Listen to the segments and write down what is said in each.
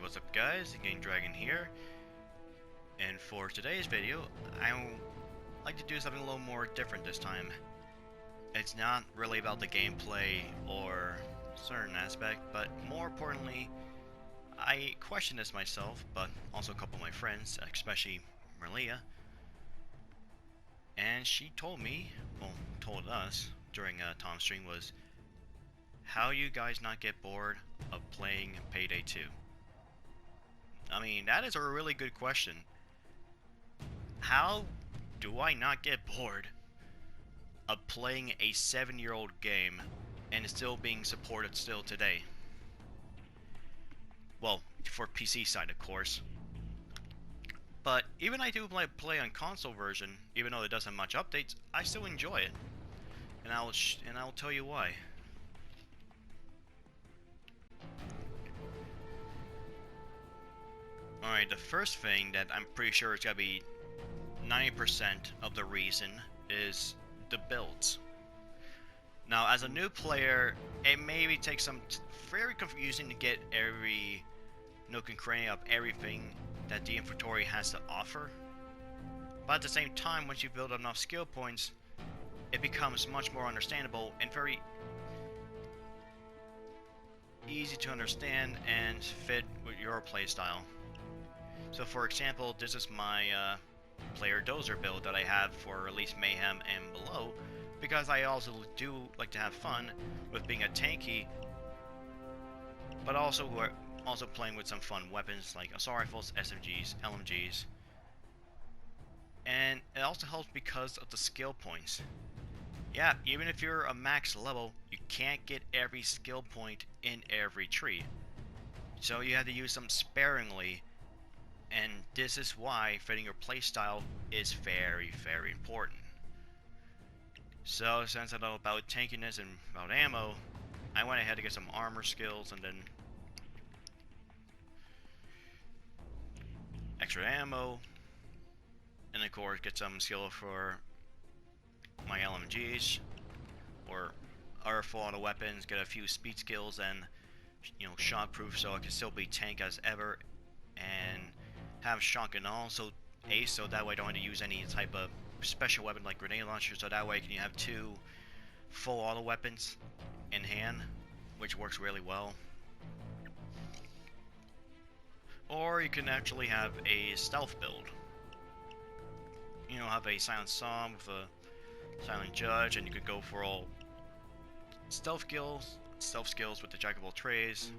what's up guys, Game Dragon here, and for today's video, I would like to do something a little more different this time. It's not really about the gameplay or certain aspect, but more importantly, I question this myself, but also a couple of my friends, especially Maria, and she told me, well, told us during Tom's stream was, how you guys not get bored of playing Payday 2? I mean, that is a really good question. How do I not get bored of playing a 7-year-old game and still being supported still today? Well, for PC side, of course. But even I do play on console version, even though it doesn't have much updates, I still enjoy it. And I'll tell you why. Alright, the first thing that I'm pretty sure is gonna be 90% of the reason is the builds. Now, as a new player, it maybe takes some very confusing to get every nook and cranny of everything that the inventory has to offer. But at the same time, once you build enough skill points, it becomes much more understandable and very easy to understand and fit with your playstyle. So for example, this is my player dozer build that I have for Release Mayhem and below, because I also do like to have fun with being a tanky, but also playing with some fun weapons like assault rifles, SMGs, LMGs. And it also helps because of the skill points. Yeah, even if you're a max level, you can't get every skill point in every tree. So you have to use them sparingly. And this is why fitting your playstyle is very, very important. So since I know about tankiness and about ammo, I went ahead to get some armor skills and then extra ammo, and of course get some skill for my LMGs or other full auto weapons, get a few speed skills and, you know, shot proof so I can still be tank as ever, and have shotgun also ace, so that way I don't have to use any type of special weapon like grenade launcher, so that way you have two full auto weapons in hand, which works really well. Or you can actually have a stealth build. You know, have a silent song with a silent judge, and you could go for all stealth skills with the jack of all trades.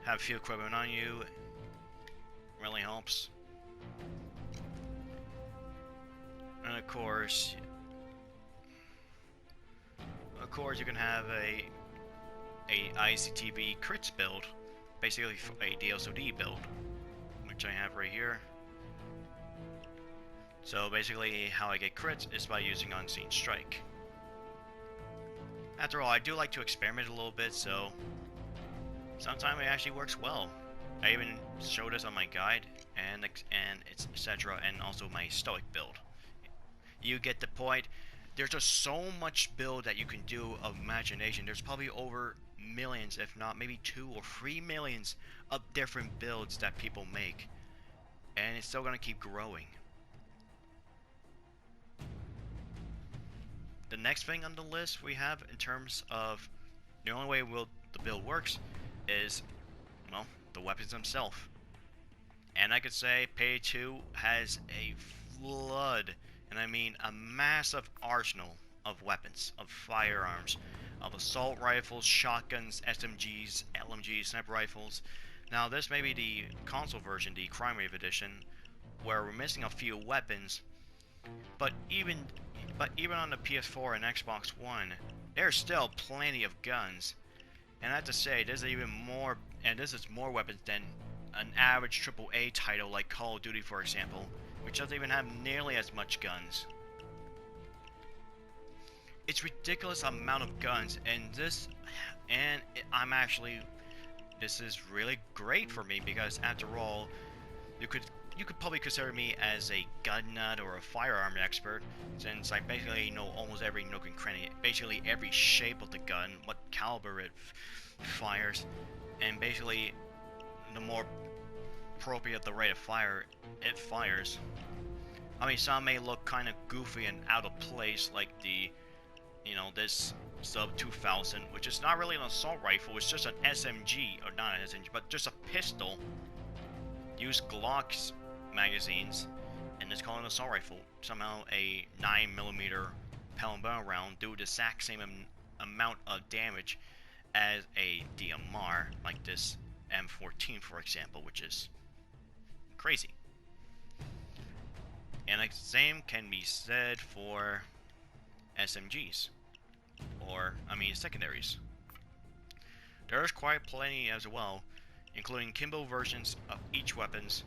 Have a few equipment on you. Really helps. And of course you can have a ICTV crits build, basically a DSOD build, which I have right here. So basically how I get crits is by using Unseen Strike. After all, I do like to experiment a little bit, so sometimes it actually works well. I even showed this on my guide and etc. and also my stoic build. You get the point. There's just so much build that you can do of imagination. There's probably over millions, if not maybe 2 or 3 millions of different builds that people make, and it's still gonna keep growing. The next thing on the list we have in terms of the only way the build works is, well, the weapons themselves. And I could say Payday 2 has a flood, and I mean a massive arsenal of weapons, of firearms, of assault rifles, shotguns, SMGs, LMGs, sniper rifles. Now this may be the console version, the Crime Wave edition, where we're missing a few weapons, but even on the PS4 and Xbox One, there's still plenty of guns. And I have to say, this is more weapons than an average AAA title like Call of Duty, for example, which doesn't even have nearly as much guns. It's ridiculous amount of guns, and this is really great for me because after all, you you could probably consider me as a gun nut or a firearm expert, since I basically know almost every nook and cranny, basically every shape of the gun, what caliber it fires, and basically the more appropriate the rate of fire it fires. I mean, some may look kind of goofy and out of place, like the, this Sub 2000, which is not really an assault rifle, it's just an SMG, or not an SMG, but just a pistol. Use Glock's magazines, and it's called an assault rifle. Somehow a 9mm pellet and bone round do the exact same amount of damage as a DMR, like this M14, for example, which is crazy. And the same can be said for SMGs, or, secondaries. There's quite plenty as well, including Kimbo versions of each weapons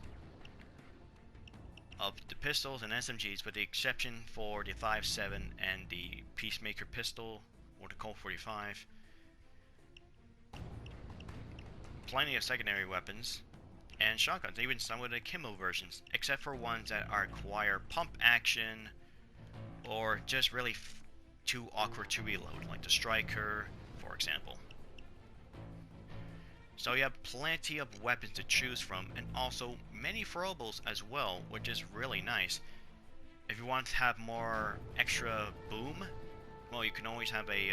of the pistols and SMGs, with the exception for the 5.7 and the Peacemaker pistol, or the Colt 45. Plenty of secondary weapons, and shotguns, even some of the Kimbo versions, except for ones that require pump action, or just really too awkward to reload, like the Striker, for example. So you have plenty of weapons to choose from, and also many throwables as well, which is really nice. If you want to have more extra boom, well, you can always have a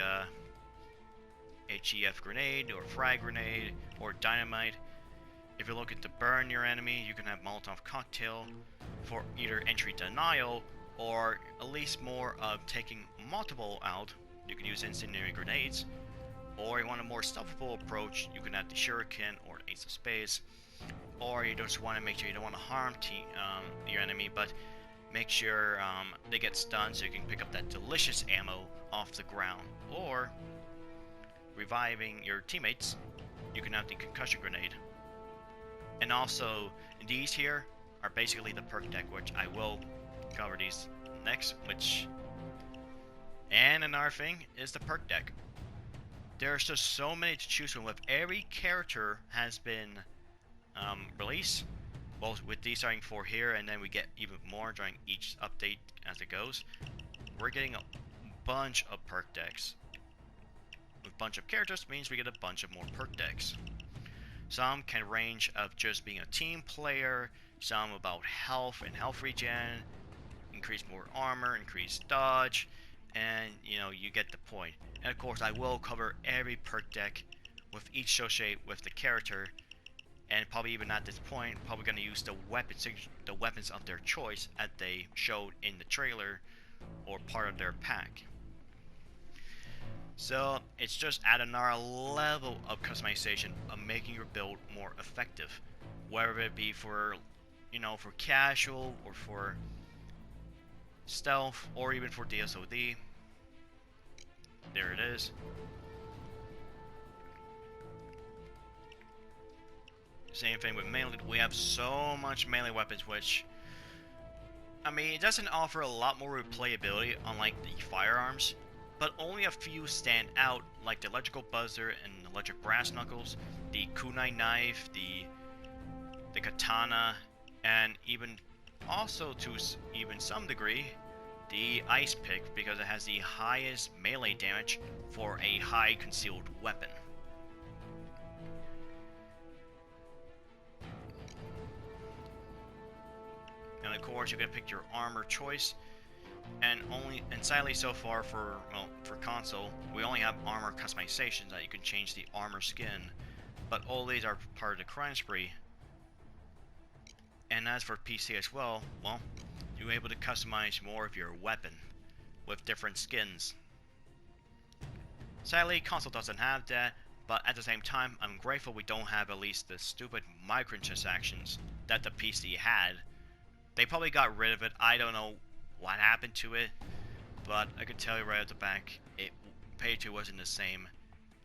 HEF grenade, or frag grenade, or dynamite. If you're looking to burn your enemy, you can have Molotov cocktail for either entry denial, or at least more of taking multiple out. You can use incendiary grenades. Or you want a more stealthable approach, you can add the Shuriken or the Ace of Spades. Or you just want to make sure you don't want to harm your enemy, but make sure they get stunned so you can pick up that delicious ammo off the ground. Or, reviving your teammates, you can have the concussion grenade. And also, these here are basically the perk deck, which I will cover these next, and another thing is the perk deck. There's just so many to choose from. With every character has been released, well, with these starting 4 here, and then we get even more during each update as it goes. We're getting a bunch of perk decks. With a bunch of characters means we get a bunch of more perk decks. Some can range of just being a team player, some about health and health regen, increase more armor, increase dodge, and you get the point. And of course, I will cover every perk deck with each associated with the character, and probably even at this point, probably going to use the weapons of their choice as they showed in the trailer or part of their pack. So it's just at another level of customization of making your build more effective, whether it be for for casual or for stealth or even for DSOD. There it is. Same thing with melee. We have so much melee weapons, which, it doesn't offer a lot more replayability unlike the firearms, but only a few stand out, like the electrical buzzer and electric brass knuckles, the kunai knife, the katana, and even also to even some degree, the ice pick, because it has the highest melee damage for a high concealed weapon. And of course, you can pick your armor choice, and sadly so far for console, we only have armor customizations that you can change the armor skin, but all these are part of the crime spree. And as for PC as well, you're able to customize more of your weapon with different skins. Sadly, console doesn't have that, but at the same time, I'm grateful we don't have at least the stupid microtransactions that the PC had. They probably got rid of it. I don't know what happened to it, but I can tell you right at the back, Payday 2 wasn't the same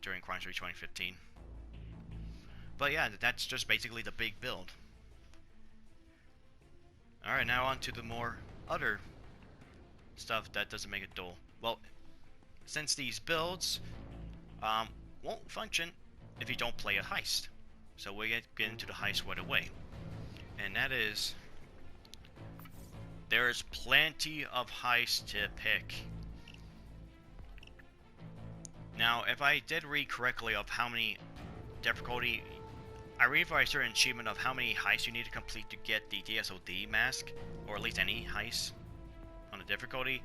during Crime Spree 2015. But yeah, that's just basically the big build. Alright, now on to the more other stuff that doesn't make it dull. Well, since these builds won't function if you don't play a heist. So we get into the heist right away. And that is There's plenty of heists to pick. Now, if I did read correctly of how many difficulty, I read for a certain achievement of how many heists you need to complete to get the DSOD mask, or at least any heist on the difficulty.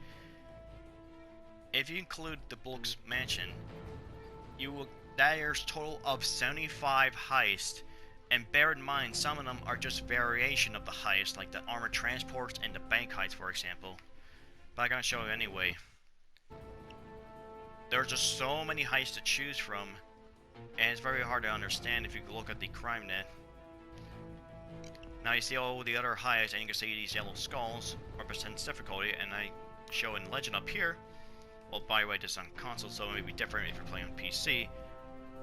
If you include the Bulk's Mansion, there's a total of 75 heists, and bear in mind some of them are just variation of the heist, like the armored transports and the bank heists, for example. But I'm gonna show you anyway. There's just so many heists to choose from, and it's very hard to understand if you look at the crime net. Now you see all the other heists, and you can see these yellow skulls represents difficulty, and I show in legend up here. Well, by the way, this is on console, so it may be different if you're playing on PC.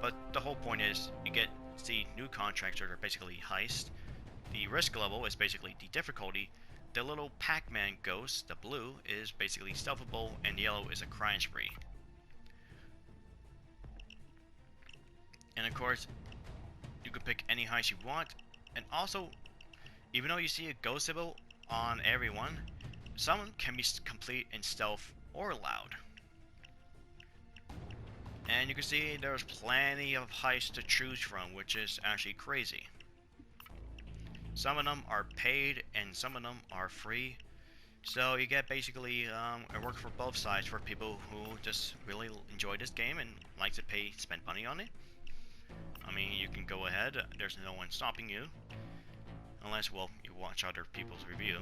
But the whole point is, you get the new contracts that are basically heist. The risk level is basically the difficulty. The little Pac-Man ghost, the blue, is basically stealthable, and the yellow is a crime spree. And of course, you can pick any heist you want. And also, even though you see a ghost symbol on everyone, some can be complete in stealth or loud. And you can see there's plenty of heists to choose from, which is actually crazy. Some of them are paid and some of them are free. So you get basically it works for both sides, for people who just really enjoy this game and like to spend money on it. I mean, you can go ahead, there's no one stopping you. Unless, well, you watch other people's review.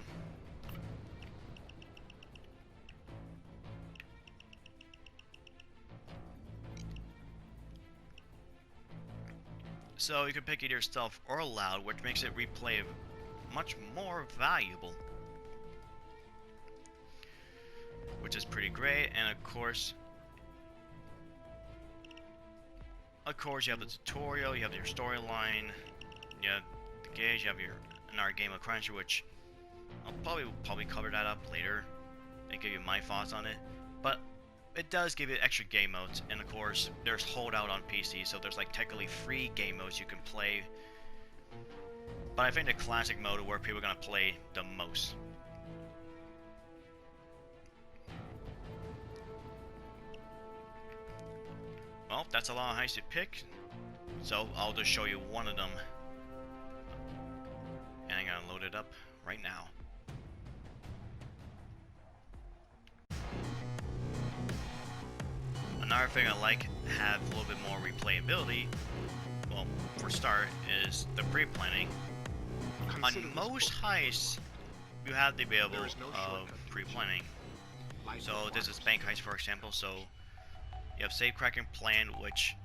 So you can pick either stealth or loud, which makes it replay much more valuable. Which is pretty great, and of course you have the tutorial, you have your storyline, you have the gauge, you have another game of Crunch, which I'll probably cover that up later and give you my thoughts on it. But it does give you extra game modes, and of course there's Holdout on PC, so there's like technically 3 game modes you can play. But I think the classic mode is where people are gonna play the most. Well, that's a lot of heists to pick, so I'll just show you one of them. And I'm gonna load it up right now. Another thing I like have a little bit more replayability, well, for start, is the pre-planning. On most heists, you have the available of pre-planning. So this is bank heist, for example, so you have safe cracking plan, which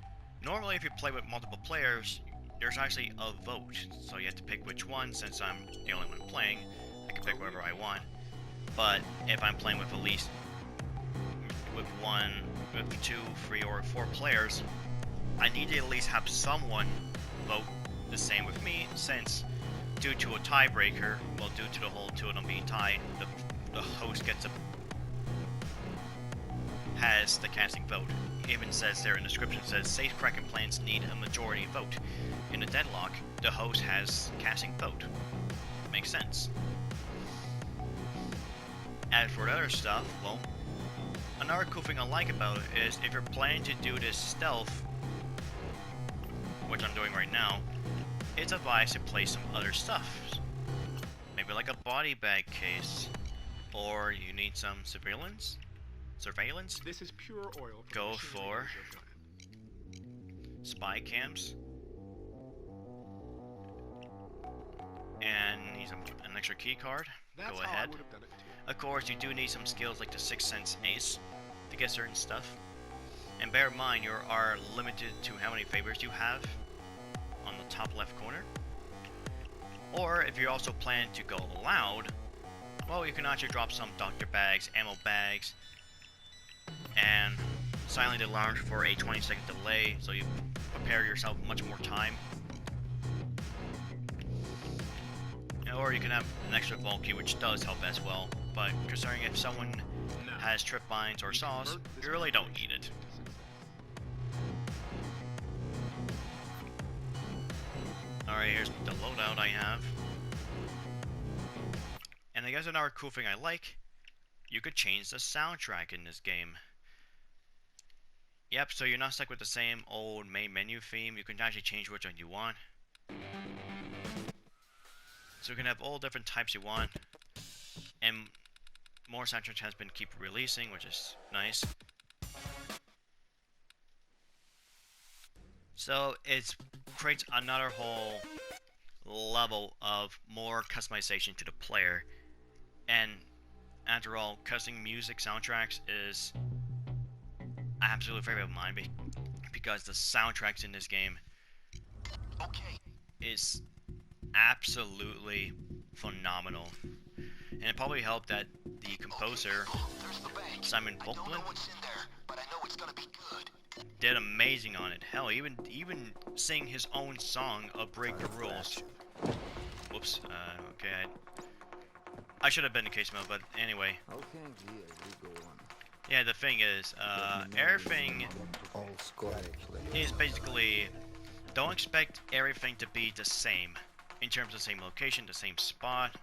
normally if you play with multiple players, there's actually a vote. So you have to pick which one. Since I'm the only one playing, I can pick whatever I want. But if I'm playing with at least with 2, 3, or 4 players, I need to at least have someone vote the same with me, since due to a tiebreaker, well, due to the whole 2 of them being tied, the host has the casting vote. It even says there in the description, says safe cracking plans need a majority vote. In a deadlock, the host has casting vote. Makes sense. As for the other stuff, well, another cool thing I like about it is if you're planning to do this stealth, which I'm doing right now, it's advised to play some other stuff. Maybe like a body bag case, or you need some surveillance. This is pure oil. Go for spy cams, and need an extra key card. Go ahead. Of course, you do need some skills like the 6th Sense Ace to get certain stuff. And bear in mind, you are limited to how many favors you have on the top left corner. Or if you're also planning to go loud, well, you can actually drop some doctor bags, ammo bags, and silent alarms for a 20-second delay, so you prepare yourself much more time. Or you can have an extra vault key, which does help as well, but considering if someone has tripwires or saws, you really don't need it. Alright, here's the loadout I have. And guess another cool thing I like, you could change the soundtrack in this game. Yep, so you're not stuck with the same old main menu theme. You can actually change which one you want. So you can have all different types you want. And more soundtracks has been keep releasing, which is nice. So it creates another whole level of more customization to the player. And after all, custom music soundtracks is an absolute favorite of mine because the soundtracks in this game is absolutely phenomenal. And it probably helped that the composer, Simon Volkman, did amazing on it. Hell, even sing his own song of Break the Rules. Whoops, okay, I should have been the case mode, but anyway. Yeah, the thing is, everything is basically, don't expect everything to be the same, in terms of the same location, the same spot.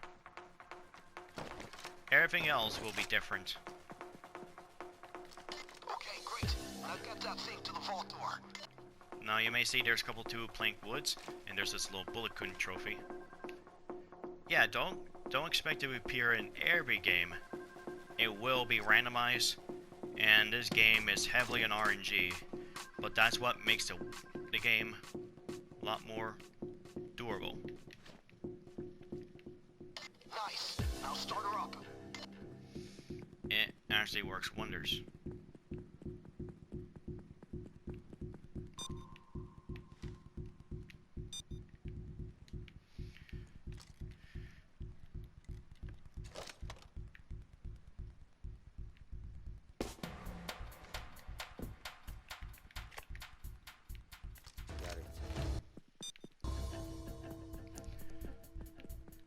Everything else will be different. Okay, great. I've got that thing to the vault door. Now you may see there's a couple 2 plank woods, and there's this little bullet coon trophy. Yeah, don't expect it to appear in every game. It will be randomized, and this game is heavily on RNG, but that's what makes the game a lot more doable. Nice. Now start her up. It actually works wonders.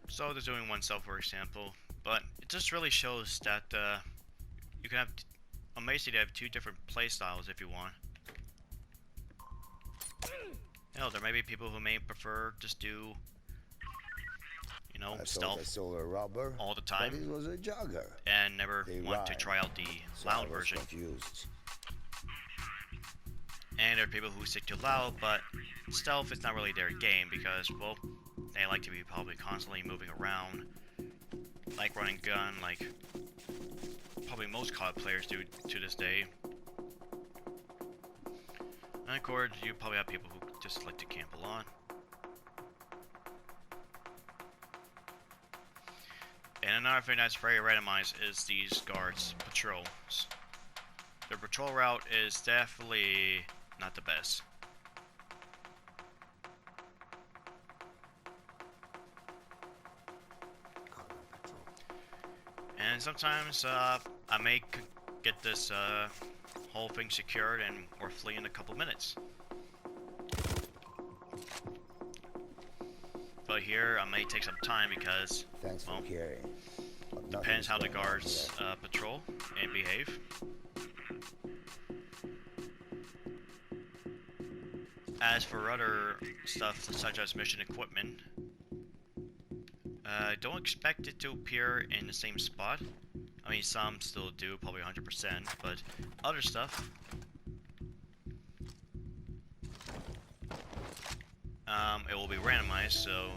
So they're doing one cell, for example, but it just really shows that you can have amazing to have 2 different play styles if you want. Hell, there may be people who may prefer just do, you know, stealth all the time, but it was a jogger. And never want to try out the loud version. Confused. And there are people who stick to loud, but stealth is not really their game because, well, they like to be probably constantly moving around, like running gun, like probably most COD players do to this day. And of course, you probably have people who just like to camp a lot. And another thing that's very randomized is these guards' patrols. Their patrol route is definitely not the best. And sometimes I may get this whole thing secured and or flee in a couple minutes. But here I may take some time because, well, depends how the guards patrol and behave. As for other stuff such as mission equipment, don't expect it to appear in the same spot. I mean, some still do, probably 100%, but other stuff, it will be randomized, so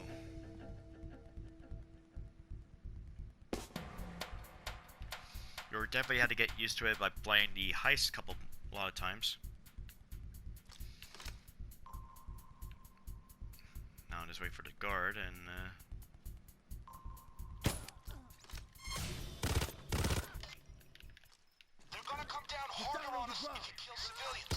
you'll definitely have to get used to it by playing the heist a lot of times. Now I'll just wait for the guard and They're gonna come down harder on us if you kill civilians.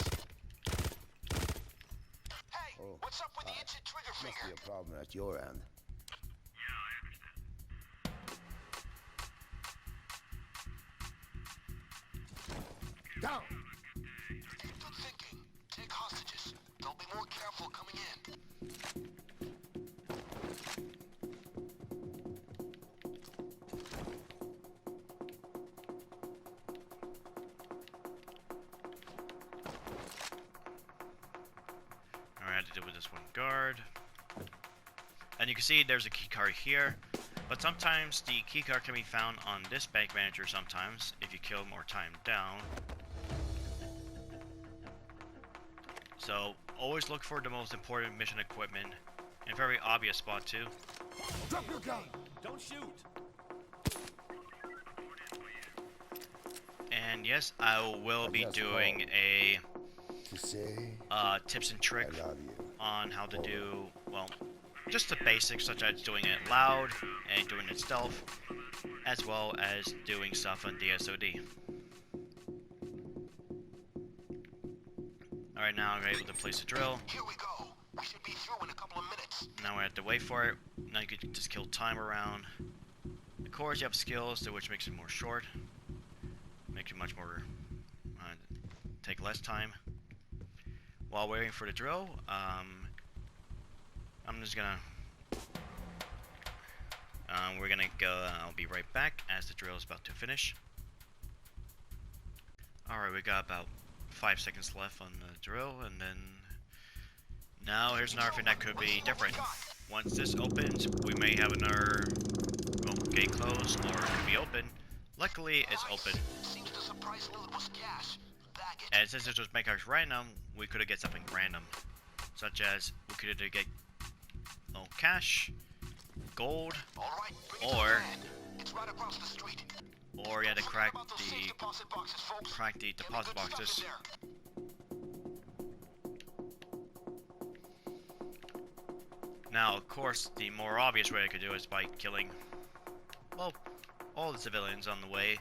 Hey, what's up with the itchy trigger Must finger? be a problem at your end. Down. Good thinking. Take hostages. They'll be more careful coming in. I had to deal with this one guard. And you can see there's a key card here. But sometimes the keycard can be found on this bank manager sometimes, if you kill more time down. So, always look for the most important mission equipment in a very obvious spot too. Drop your gun! Don't shoot! And yes, I will be doing a To say tips and I trick love you. on how to do, well, just the basics such as doing it loud and doing it stealth, as well as doing stuff on DSOD. Alright, now I'm able to place a drill. Here we go. We should be through in a couple of minutes. Now we have to wait for it. Now you can just kill time around. Of course, you have skills, to which makes it more short. Makes it much more, take less time. While waiting for the drill, I'm just gonna, we're gonna go, I'll be right back as the drill is about to finish. Alright, we got about 5 seconds left on the drill, and then now here's another thing that could be different. Once this opens, we may have another, well, gate closed, or it could be open. Luckily, it's open. Seems the surprise loot was cash. Bag it. And since this was make ours random, we could have get something random. Such as, we could either get, oh, cash, gold, All right, bring it to or, the van. It's right across the street. or you had to crack Forget about those safe the, deposit boxes, folks. crack the There'll be deposit good stuff in boxes. there. Now, of course, the more obvious way I could do it is by killing, well, all the civilians on the way.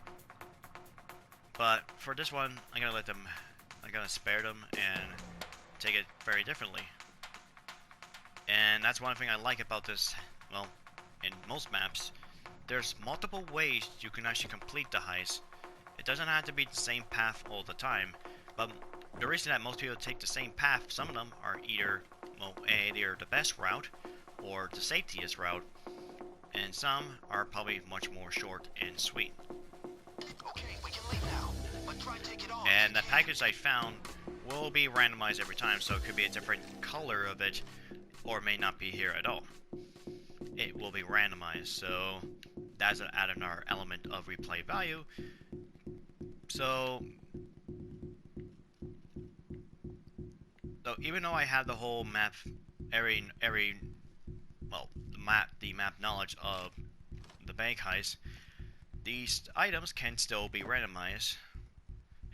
But for this one, I'm gonna spare them and take it very differently. And that's one thing I like about this, well, in most maps, there's multiple ways you can actually complete the heist. It doesn't have to be the same path all the time, but the reason that most people take the same path, some of them are either, well, either the best route or the safetiest route, and some are probably much more short and sweet. Okay, we can leave now. But try and take it off. And the package I found will be randomized every time, so it could be a different color of it, or may not be here at all. It will be randomized, so that's an add another element of replay value. So even though I have the whole map, well, the map knowledge of the bank heist, these items can still be randomized,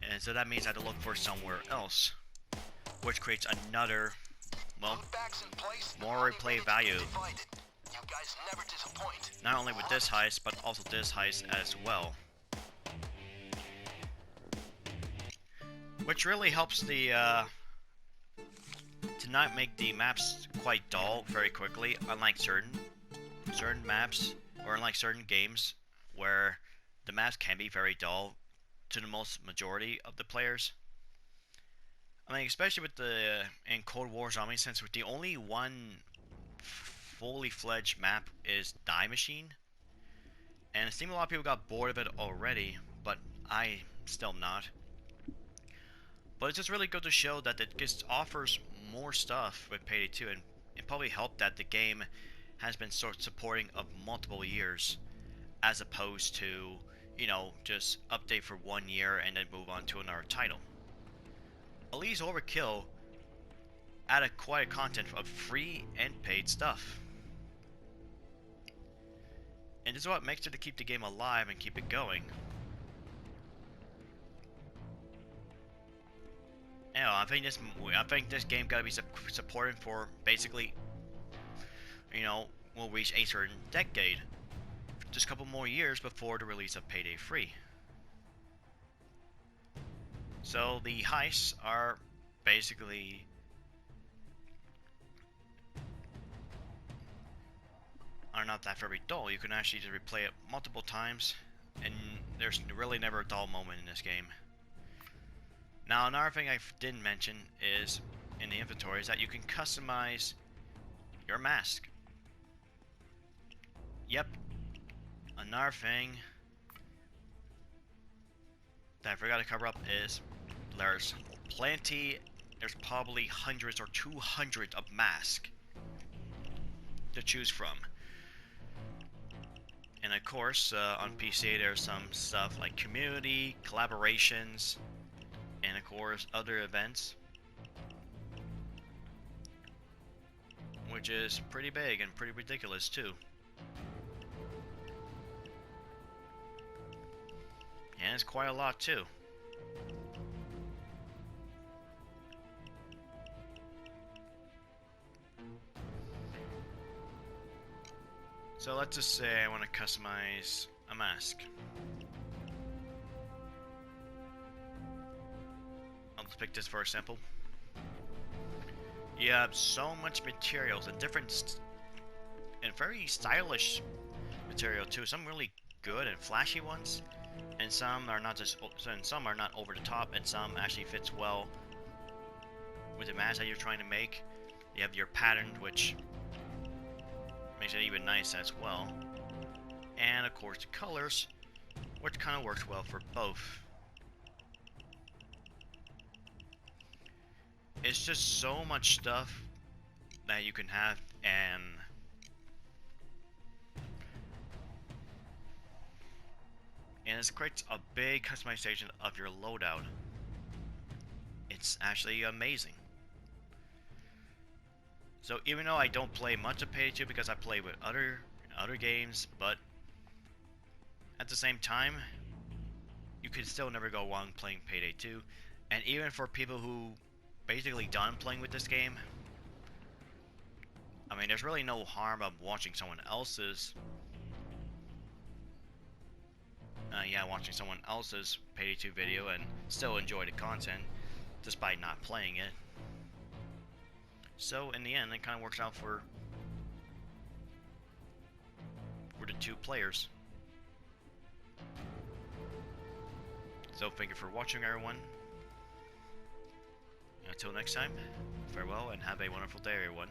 and so that means I have to look for somewhere else, which creates another, well, Loot bags in place, more money replay ready to be value. divided. You guys never disappoint. Not only with this heist, but also this heist as well. Which really helps the, to not make the maps quite dull very quickly, unlike certain maps, or unlike certain games, where the maps can be very dull to the majority of the players. I mean, especially with in Cold War Zombie, since with the only one fully fledged map is Die Machine, and it seems a lot of people got bored of it already, but I still not. But it's just really good to show that it just offers more stuff with Payday 2, and it probably helped that the game has been supporting of multiple years, as opposed to, you know, just update for 1 year and then move on to another title. At least Overkill added quite a content of free and paid stuff. And this is what makes it to keep the game alive and keep it going. You know, I think this game gotta be supported for basically, you know, we'll reach a certain decade. Just a couple more years before the release of Payday 3. So the heists are basically not that very dull. You can actually just replay it multiple times, and there's really never a dull moment in this game. Now, another thing I didn't mention is in the inventory is that you can customize your mask. Yep. Another thing that I forgot to cover up is there's probably hundreds or 200 of masks to choose from. And of course, on PC there's some stuff like community, collaborations, and of course other events, which is pretty big and pretty ridiculous too. And it's quite a lot too. So let's just say I want to customize a mask. I'll just pick this for example. You have so much materials and different and very stylish material too. Some really good and flashy ones, and some are not just. And some are not over the top, and some actually fits well with the mask that you're trying to make. You have your pattern, which makes it even nice as well, and of course the colors, which kind of works well for both. It's just so much stuff that you can have, and it creates a big customization of your loadout. It's actually amazing. So even though I don't play much of Payday 2 because I play with other games, but at the same time, you can still never go wrong playing Payday 2. And even for people who basically done playing with this game, I mean, there's really no harm of watching someone else's watching someone else's Payday 2 video and still enjoy the content despite not playing it. So in the end, it kind of works out for the two players. So thank you for watching, everyone. Until next time, farewell and have a wonderful day, everyone.